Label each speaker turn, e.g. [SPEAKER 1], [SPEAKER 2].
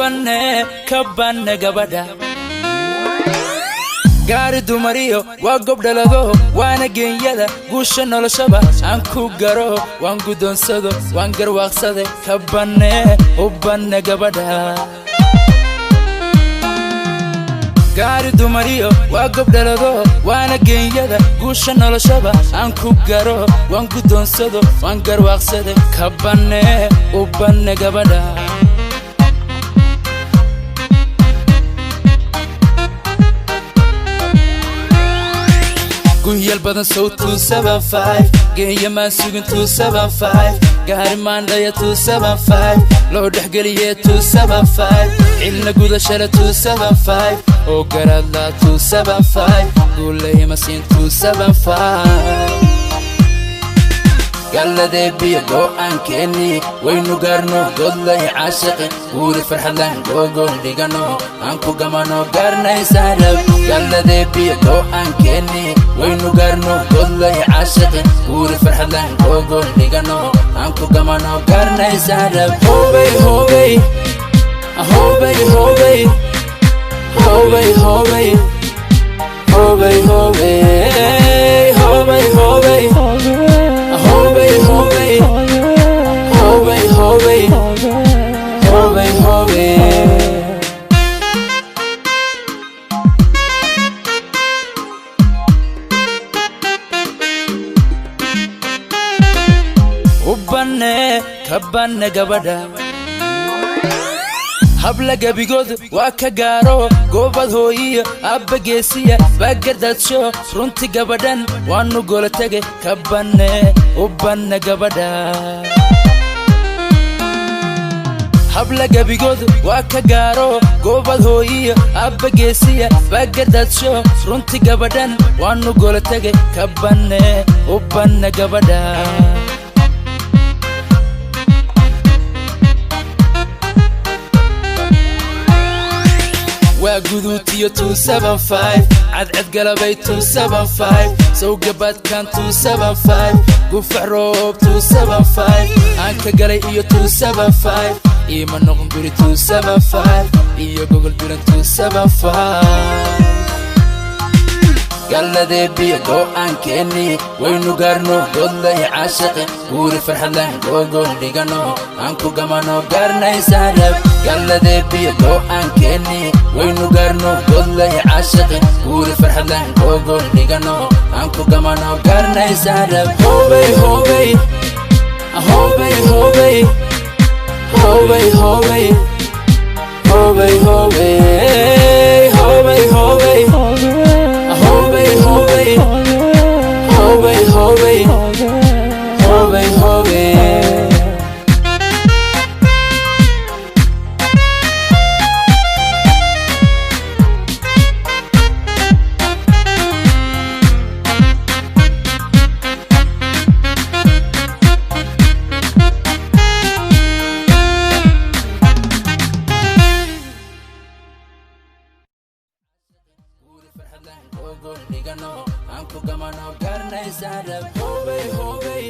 [SPEAKER 1] kabane gabadha gaari dumariyo waa gobdhalado waana geenyada guusha noloshaba aan ku garo waan gudoonsado waan garwaaqsade kabane gabadha gaari dumariyo waa gobdhalado waana geenyada guusha noloshaba aan ku garo waan gudoonsado waan garwaaqsade kabane gabadha Gunyal badan so 275 Geeya maan sugin 275 Gaari maan dhaya 275 Loo dhexgeliye 275 Cilna gudashada 275 Oo garaadla 275 Guulayma siin 275 Galladee biyo go'aan keeni waynu gaarno godlay caashiqi guuri farxadlan gogoon dhigano aan ku gamano gaarnaysaadab Galladee biyo go'aan keeni waynu gaarno godlay caashiqi guuri farxadlan gogoon dhigano aan ku gamano gaarnaysaadab Hobay hobay hobay hobay hobay hobay hobay hobay hobay hobay Hobay, hobay, hobay, hobay, hobay, hobay. Kabane gabadha habla gabigood waa ka gaaro goobad hooyiyo abba geesiya baagardaadsho runti gabadhan waanu gola tage kabane gabadha habla gabigood waa ka gaaro goobad hooyiyo abba geesiya baagardaadsho runti gabadhan waanu gola tage kabane gabadha Guduutiyo 275 cadcad galabay 275 soo gabad kan 275 gufac roob 275 aan ka galay iyo 275 ima noqon guri 275 iyo gogol bilan 275 Galladee biyo go'aan keeni waynu gaarno godlay caashiqi guuri farxadlan gogoon dhigano aan ku gamano gaarnaysaadab Galladee biyo go'aan keeni waynu gaarno godlay caashiqi guuri farxadlan gogoon dhigano aan ku gamano gaarnaysaadab Hobay hobay hobay hobay hobay hobay hobay hobay hobay hobay Hobay, hobay, hobay, hobay, hobay, hobay. Gogoon dhigano aan ku gamano gaarnaysaadab Hobay hobay